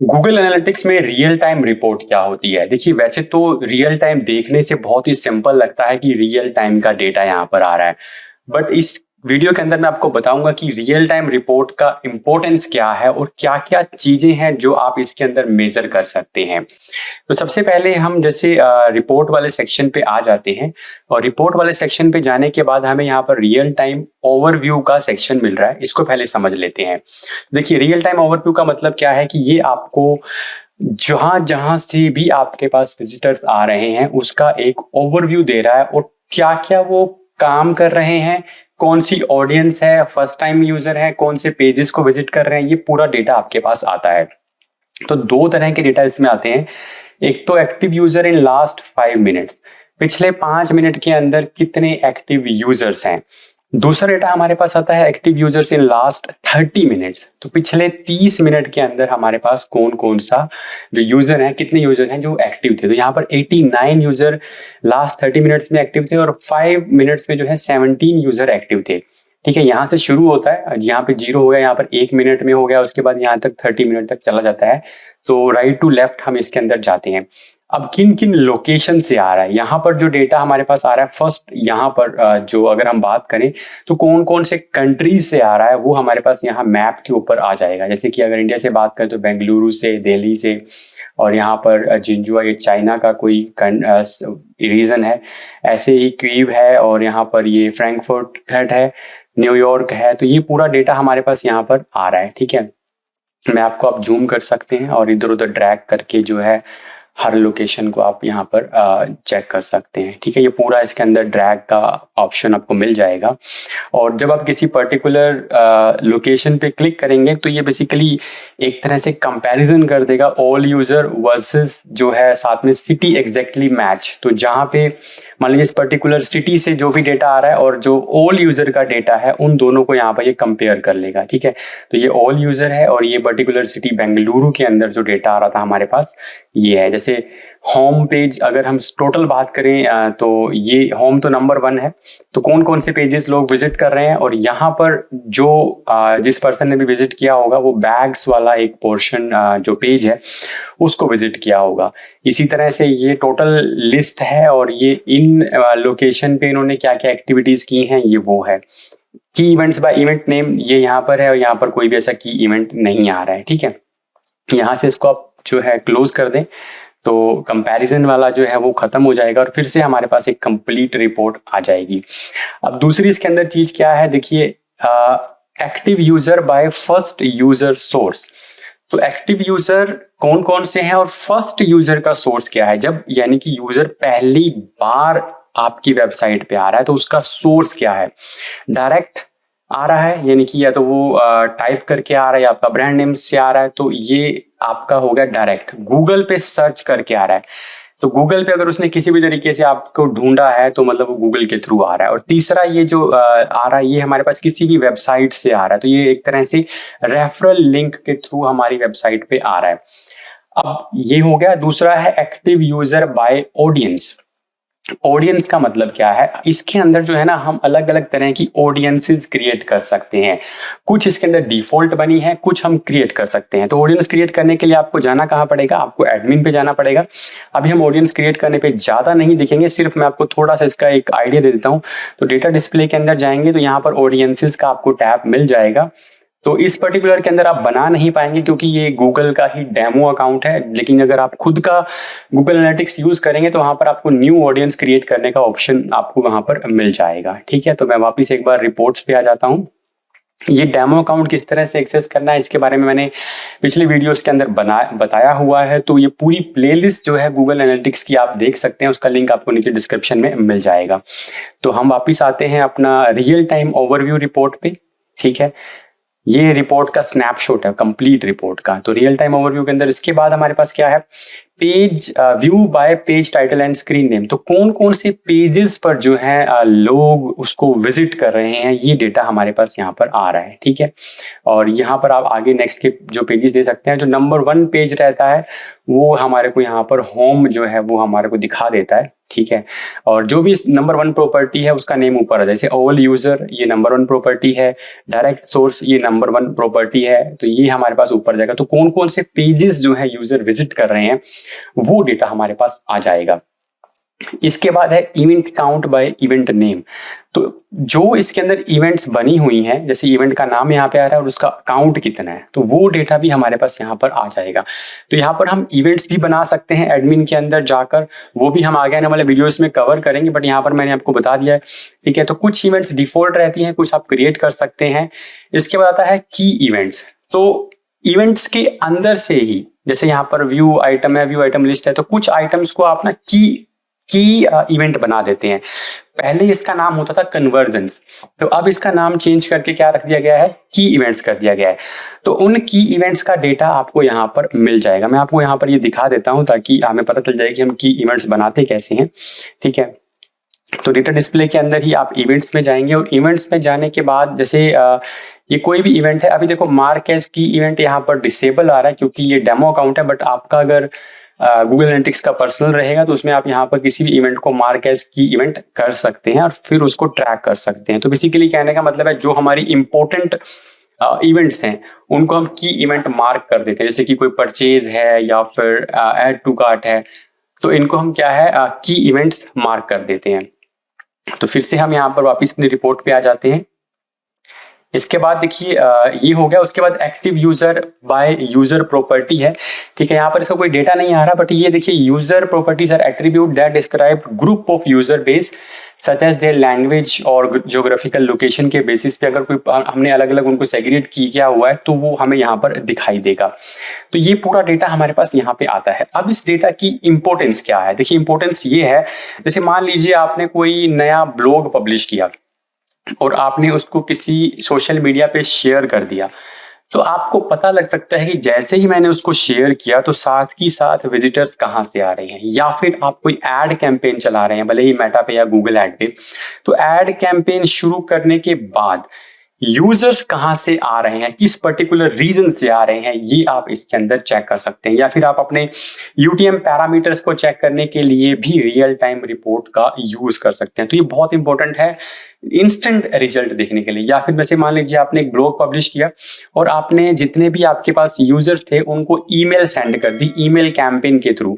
Google analytics में real time report क्या होती है? देखिए, वैसे तो रियल टाइम देखने से बहुत ही सिंपल लगता है कि रियल टाइम का डेटा यहाँ पर आ रहा है। बट इस वीडियो के अंदर मैं आपको बताऊंगा कि रियल टाइम रिपोर्ट का इंपॉर्टेंस क्या है और क्या-क्या चीजें हैं जो आप इसके अंदर मेजर कर सकते हैं। तो सबसे पहले हम जैसे रिपोर्ट वाले सेक्शन पे आ जाते हैं और रिपोर्ट वाले सेक्शन पे जाने के बाद हमें यहाँ पर रियल टाइम ओवरव्यू का सेक्शन मिल रहा है। इसको पहले समझ लेते हैं। देखिए, रियल टाइम ओवरव्यू का मतलब क्या है कि ये आपको जहां जहां से भी आपके पास विजिटर्स आ रहे हैं उसका एक ओवरव्यू दे रहा है और क्या क्या वो काम कर रहे हैं, कौन सी ऑडियंस है, फर्स्ट टाइम यूजर है, कौन से पेजेस को विजिट कर रहे हैं, ये पूरा डेटा आपके पास आता है। तो दो तरह के डेटा इसमें आते हैं। एक तो active user in last 5 minutes, पिछले 5 मिनट के अंदर कितने एक्टिव यूजर्स हैं। दूसरा डेटा हमारे पास आता है active users in last 30 minutes, तो पिछले 30 मिनट के अंदर हमारे पास कौन कौन सा जो यूजर हैं, कितने यूजर हैं जो एक्टिव थे। तो यहाँ पर 89 यूजर लास्ट 30 मिनट्स में एक्टिव थे और 5 मिनट्स में जो है 17 यूजर एक्टिव थे। ठीक है, यहाँ से शुरू होता है, यहाँ पे 0 हो गया, यहाँ पर 1 मिनट में हो गया, उसके बाद यहाँ तक 30 मिनट तक चला जाता है। तो राइट टू लेफ्ट हम इसके अंदर जाते हैं। अब किन किन लोकेशन से आ रहा है, यहाँ पर जो डेटा हमारे पास आ रहा है, फर्स्ट यहाँ पर जो अगर हम बात करें तो कौन कौन से कंट्रीज से आ रहा है वो हमारे पास यहाँ मैप के ऊपर आ जाएगा। जैसे कि अगर इंडिया से बात करें तो बेंगलुरु से, दिल्ली से, और यहाँ पर जिंजुआ, ये चाइना का कोई रीजन है। ऐसे ही क्वीव है और यहाँ पर ये फ्रैंकफर्ट है, न्यूयॉर्क है। तो ये पूरा डेटा हमारे पास यहाँ पर आ रहा है। ठीक है, मैं आपको आप जूम कर सकते हैं और इधर उधर ड्रैग करके जो है हर लोकेशन को आप यहाँ पर चेक कर सकते हैं। ठीक है, ये पूरा इसके अंदर ड्रैग का ऑप्शन आपको मिल जाएगा। और जब आप किसी पर्टिकुलर लोकेशन पे क्लिक करेंगे तो ये बेसिकली एक तरह से कंपैरिजन कर देगा ऑल यूजर वर्सेस जो है साथ में सिटी एग्जैक्टली मैच। तो जहाँ पे मान लीजिए इस पर्टिकुलर सिटी से जो भी डेटा आ रहा है और जो ऑल यूजर का डेटा है, उन दोनों को यहाँ पर ये कंपेयर कर लेगा। ठीक है, तो ये ऑल यूजर है और ये पर्टिकुलर सिटी बेंगलुरु के अंदर जो डेटा आ रहा था हमारे पास ये है। जैसे होम पेज अगर हम टोटल बात करें तो ये होम तो नंबर 1 है। तो कौन कौन से पेजेस लोग विजिट कर रहे हैं और यहाँ पर जो जिस पर्सन ने भी विजिट किया होगा वो बैग्स वाला एक पोर्शन जो पेज है उसको विजिट किया होगा। इसी तरह से ये टोटल लिस्ट है और ये इन लोकेशन पे इन्होंने क्या क्या एक्टिविटीज की हैं ये वो है। की इवेंट्स बाय इवेंट नेम ये यहाँ पर है और यहाँ पर कोई भी ऐसा की इवेंट नहीं आ रहा है। ठीक है, यहाँ से इसको आप जो है क्लोज कर दें तो कंपैरिजन वाला जो है वो खत्म हो जाएगा और फिर से हमारे पास एक कंप्लीट रिपोर्ट आ जाएगी। अब दूसरी इसके अंदर चीज क्या है, देखिए active user by first user source. तो एक्टिव यूजर कौन कौन से हैं और फर्स्ट यूजर का सोर्स क्या है। जब यानी कि यूजर पहली बार आपकी वेबसाइट पे आ रहा है तो उसका सोर्स क्या है। डायरेक्ट आ रहा है यानी कि या तो वो टाइप करके आ रहा है या आपका ब्रांड नेम से आ रहा है, तो ये आपका हो गया डायरेक्ट। गूगल पे सर्च करके आ रहा है, तो गूगल पे अगर उसने किसी भी तरीके से आपको ढूंढा है तो मतलब वो गूगल के थ्रू आ रहा है। और तीसरा ये जो आ रहा है ये हमारे पास किसी भी वेबसाइट से आ रहा है, तो ये एक तरह से रेफरल लिंक के थ्रू हमारी वेबसाइट पे आ रहा है। अब ये हो गया। दूसरा है active user by audience. Audience का मतलब क्या है, इसके अंदर जो है ना हम अलग अलग तरह की ऑडियंसेस क्रिएट कर सकते हैं। कुछ इसके अंदर डिफॉल्ट बनी है, कुछ हम क्रिएट कर सकते हैं। तो ऑडियंस क्रिएट करने के लिए आपको जाना कहाँ पड़ेगा, आपको एडमिन पे जाना पड़ेगा। अभी हम ऑडियंस क्रिएट करने पे ज्यादा नहीं दिखेंगे, सिर्फ मैं आपको थोड़ा सा इसका एक आइडिया दे देता हूँ। तो डेटा डिस्प्ले के अंदर जाएंगे तो यहाँ पर ऑडियंसेस का आपको टैब मिल जाएगा। तो इस पर्टिकुलर के अंदर आप बना नहीं पाएंगे क्योंकि ये गूगल का ही डेमो अकाउंट है, लेकिन अगर आप खुद का गूगल एनालिटिक्स यूज करेंगे तो वहां पर आपको न्यू ऑडियंस क्रिएट करने का ऑप्शन आपको वहां पर मिल जाएगा। ठीक है, तो मैं वापस एक बार रिपोर्ट्स पे आ जाता हूँ। ये डेमो अकाउंट किस तरह से एक्सेस करना है इसके बारे में मैंने पिछले वीडियोस के अंदर बताया हुआ है। तो ये पूरी प्लेलिस्ट जो है गूगल एनालिटिक्स की आप देख सकते हैं, उसका लिंक आपको नीचे डिस्क्रिप्शन में मिल जाएगा। तो हम वापिस आते हैं अपना रियल टाइम ओवरव्यू रिपोर्ट पे। ठीक है, ये रिपोर्ट का स्नैपशॉट है कंप्लीट रिपोर्ट का। तो रियल टाइम ओवरव्यू के अंदर इसके बाद हमारे पास क्या है, page view bye page title and screen name. तो कौन कौन से पेजेस पर जो है लोग उसको विजिट कर रहे हैं ये डेटा हमारे पास यहाँ पर आ रहा है। ठीक है, और यहाँ पर आप आगे नेक्स्ट के जो पेजेस दे सकते हैं। जो नंबर 1 पेज रहता है वो हमारे को यहाँ पर होम जो है वो हमारे को दिखा देता है। ठीक है। और जो भी नंबर 1 प्रॉपर्टी है उसका नेम ऊपर है, जैसे ऑल यूजर ये नंबर 1 प्रॉपर्टी है, डायरेक्ट सोर्स ये नंबर 1 प्रॉपर्टी है, तो ये हमारे पास ऊपर जाएगा। तो कौन कौन से पेजेस जो है यूजर विजिट कर रहे हैं वो डेटा हमारे पास आ जाएगा। इसके बाद है event count by event name. तो जो इसके अंदर इवेंट्स बनी हुई हैं, जैसे इवेंट का नाम यहाँ पे आ रहा है और उसका काउंट कितना है, तो वो डेटा भी हमारे पास यहाँ पर आ जाएगा। तो यहाँ पर हम इवेंट्स भी बना सकते हैं एडमिन के अंदर जाकर, वो भी हम आगे आने वाले वीडियोस में कवर करेंगे, बट यहाँ पर मैंने आपको बता दिया है, ठीक है। तो कुछ इवेंट्स डिफॉल्ट रहती हैं, कुछ आप क्रिएट कर सकते हैं। इसके बाद आता है की इवेंट्स। तो इवेंट्स के अंदर से ही, जैसे यहाँ पर व्यू आइटम है, व्यू आइटम लिस्ट है, तो कुछ आइटम्स को आप ना की इवेंट बना देते हैं। पहले इसका नाम होता था कन्वर्जन्स, तो अब इसका नाम चेंज करके क्या रख दिया गया है, की इवेंट्स कर दिया गया है। तो उन की इवेंट्स का डेटा आपको यहाँ पर मिल जाएगा। मैं आपको यहाँ पर ये दिखा देता हूँ ताकि हमें पता चल जाए कि हम की इवेंट्स बनाते कैसे हैं, ठीक है। तो डेटा डिस्प्ले के अंदर ही आप इवेंट्स में जाएंगे, और इवेंट्स में जाने के बाद जैसे ये कोई भी इवेंट है, अभी देखो मार्क एज की इवेंट यहाँ पर डिसेबल आ रहा है क्योंकि ये डेमो अकाउंट है, बट आपका अगर गूगल एनालिटिक्स का पर्सनल रहेगा तो उसमें आप यहाँ पर किसी भी इवेंट को मार्क एज की इवेंट कर सकते हैं और फिर उसको ट्रैक कर सकते हैं। तो बेसिकली कहने का मतलब है जो हमारी इंपॉर्टेंट इवेंट्स हैं उनको हम की इवेंट मार्क कर देते हैं, जैसे कि कोई परचेज है या फिर ऐड टू कार्ट है, तो इनको हम क्या है की इवेंट्स मार्क कर देते हैं। तो फिर से हम यहाँ पर वापस अपनी रिपोर्ट पे आ जाते हैं। इसके बाद देखिए ये हो गया। उसके बाद active user by user property है, ठीक है। यहाँ पर इसका कोई डेटा नहीं आ रहा, बट ये देखिए user properties are attribute that describe group of user base such as their language और ज्योग्राफिकल लोकेशन के बेसिस पे अगर कोई हमने अलग अलग उनको सेग्रीगेट किया हुआ है तो वो हमें यहाँ पर दिखाई देगा। तो ये पूरा डेटा हमारे पास यहाँ पे आता है। अब इस डेटा की इंपॉर्टेंस क्या है, देखिए इंपॉर्टेंस ये है, जैसे मान लीजिए आपने कोई नया ब्लॉग पब्लिश किया और आपने उसको किसी सोशल मीडिया पे शेयर कर दिया, तो आपको पता लग सकता है कि जैसे ही मैंने उसको शेयर किया तो साथ ही साथ विजिटर्स कहाँ से आ रहे हैं, या फिर आप कोई एड कैंपेन चला रहे हैं, भले ही मेटा पे या गूगल एड पे, तो एड कैंपेन शुरू करने के बाद यूजर्स कहाँ से आ रहे हैं, किस पर्टिकुलर रीजन से आ रहे हैं, ये आप इसके अंदर चेक कर सकते हैं। या फिर आप अपने यूटीएम पैरामीटर्स को चेक करने के लिए भी रियल टाइम रिपोर्ट का यूज कर सकते हैं। तो ये बहुत इंपॉर्टेंट है इंस्टेंट रिजल्ट देखने के लिए। या फिर वैसे मान लीजिए आपने एक ब्लॉग पब्लिश किया और आपने जितने भी आपके पास यूजर्स थे उनको ईमेल सेंड कर दी ईमेल कैंपेन के थ्रू।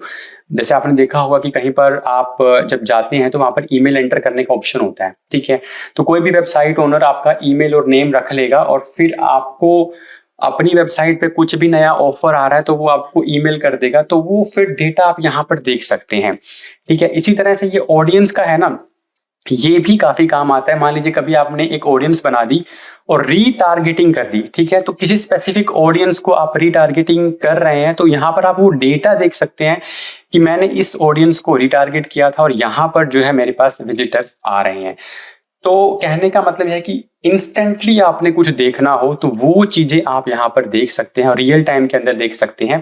जैसे आपने देखा होगा कि कहीं पर आप जब जाते हैं तो वहां पर ईमेल एंटर करने का ऑप्शन होता है, ठीक है। तो कोई भी वेबसाइट ओनर आपका ईमेल और नेम रख लेगा और फिर आपको अपनी वेबसाइट पे कुछ भी नया ऑफर आ रहा है तो वो आपको ईमेल कर देगा, तो वो फिर डेटा आप यहाँ पर देख सकते हैं, ठीक है। इसी तरह से ये ऑडियंस का है ना, ये भी काफी काम आता है। मान लीजिए कभी आपने एक ऑडियंस बना दी और रीटारगेटिंग कर दी, ठीक है, तो किसी स्पेसिफिक ऑडियंस को आप रीटारगेटिंग कर रहे हैं तो यहाँ पर आप वो डेटा देख सकते हैं कि मैंने इस ऑडियंस को रीटारगेट किया था और यहाँ पर जो है मेरे पास विजिटर्स आ रहे हैं। तो कहने का मतलब है कि इंस्टेंटली आपने कुछ देखना हो तो वो चीजें आप यहाँ पर देख सकते हैं और रियल टाइम के अंदर देख सकते हैं,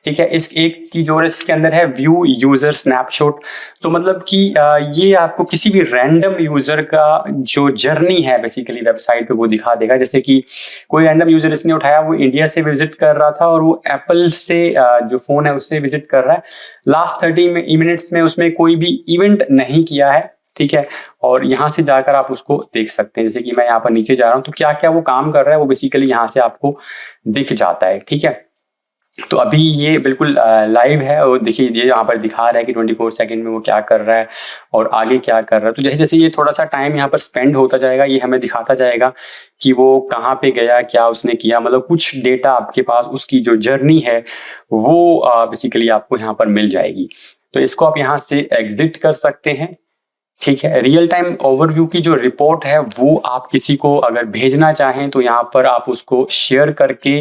ठीक है। इस एक की जो इसके अंदर है व्यू यूजर स्नैपशॉट, तो मतलब कि ये आपको किसी भी रैंडम यूजर का जो जर्नी है बेसिकली वेबसाइट पे वो दिखा देगा। जैसे कि कोई रैंडम यूजर इसने उठाया, वो इंडिया से विजिट कर रहा था और वो एप्पल से जो फोन है उससे विजिट कर रहा है, लास्ट 30 मिनट्स में उसमें कोई भी इवेंट नहीं किया है, ठीक है। और यहाँ से जाकर आप उसको देख सकते हैं। जैसे कि मैं यहाँ पर नीचे जा रहा हूँ तो क्या क्या वो काम कर रहा है वो बेसिकली यहाँ से आपको दिख जाता है, ठीक है। तो अभी ये बिल्कुल लाइव है और देखिए ये यहाँ पर दिखा रहा है कि 24 सेकंड में वो क्या कर रहा है और आगे क्या कर रहा है। तो जैसे जैसे ये थोड़ा सा टाइम यहाँ पर स्पेंड होता जाएगा ये हमें दिखाता जाएगा कि वो कहाँ पे गया, क्या उसने किया, मतलब कुछ डेटा आपके पास उसकी जो जर्नी है वो बेसिकली आपको यहाँ पर मिल जाएगी। तो इसको आप यहाँ से एग्जिट कर सकते हैं, ठीक है। रियल टाइम ओवरव्यू की जो रिपोर्ट है वो आप किसी को अगर भेजना चाहें तो यहाँ पर आप उसको शेयर करके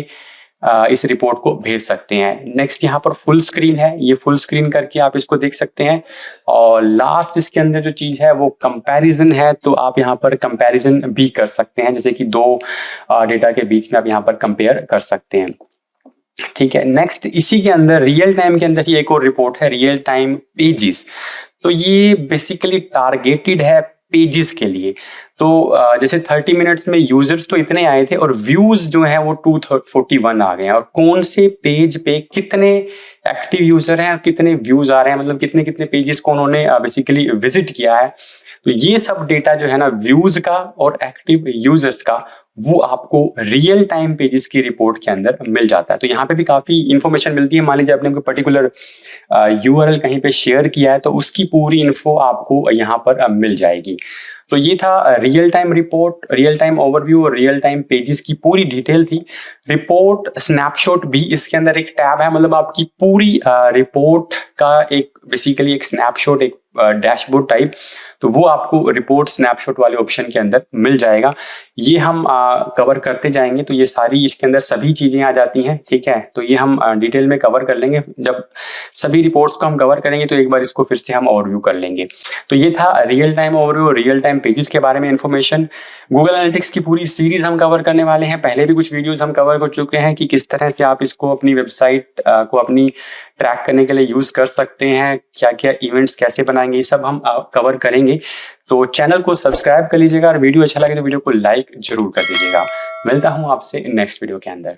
इस रिपोर्ट को भेज सकते हैं। नेक्स्ट यहाँ पर फुल स्क्रीन है, ये फुल स्क्रीन करके आप इसको देख सकते हैं। और लास्ट इसके अंदर जो चीज है वो कंपैरिजन है, तो आप यहाँ पर कंपैरिजन भी कर सकते हैं, जैसे कि दो डेटा के बीच में आप यहाँ पर कंपेयर कर सकते हैं, ठीक है। नेक्स्ट इसी के अंदर रियल टाइम के अंदर ही एक और रिपोर्ट है रियल टाइम पेजेस। तो ये बेसिकली टारगेटेड है पेजेस के लिए। तो जैसे 30 मिनट्स में यूजर्स तो इतने आए थे और व्यूज जो है वो 241 आ गए हैं, और कौन से पेज पे कितने एक्टिव यूजर हैं, कितने व्यूज आ रहे हैं, मतलब कितने कितने पेजेस को उन्होंने बेसिकली विजिट किया है। तो ये सब डेटा जो है ना व्यूज का और एक्टिव यूजर्स का, वो आपको रियल टाइम पेजेस की रिपोर्ट के अंदर मिल जाता है। तो यहाँ पे भी काफी इंफॉर्मेशन मिलती है। मान लीजिए आपने कोई पर्टिकुलर यूआरएल कहीं पे शेयर किया है तो उसकी पूरी इन्फो आपको यहाँ पर मिल जाएगी। तो ये था real time report, real time overview और रियल टाइम पेजेस की पूरी डिटेल थी। रिपोर्ट स्नैपशॉट भी इसके अंदर एक टैब है, मतलब आपकी पूरी रिपोर्ट का एक बेसिकली एक स्नैपशॉट, एक डैशबोर्ड टाइप, तो वो आपको रिपोर्ट स्नैपशॉट वाले ऑप्शन के अंदर मिल जाएगा। ये हम कवर करते जाएंगे, तो ये सारी इसके अंदर सभी चीजें आ जाती हैं, ठीक है। तो ये हम डिटेल में कवर कर लेंगे। जब सभी रिपोर्ट्स को हम कवर करेंगे तो एक बार इसको फिर से हम ओवरव्यू कर लेंगे। तो ये था रियल टाइम ओवरव्यू और रियल टाइम पेजेस के बारे में इंफॉर्मेशन। गूगल एनालिटिक्स की पूरी सीरीज हम कवर करने वाले हैं। पहले भी कुछ वीडियोस हम कवर कर चुके हैं कि किस तरह से आप इसको अपनी वेबसाइट को अपनी ट्रैक करने के लिए यूज कर सकते हैं, क्या क्या इवेंट्स कैसे बनाएंगे, ये सब हम कवर करेंगे। तो चैनल को सब्सक्राइब कर लीजिएगा और वीडियो अच्छा लगे तो वीडियो को लाइक जरूर कर दीजिएगा। मिलता हूं आपसे नेक्स्ट वीडियो के अंदर।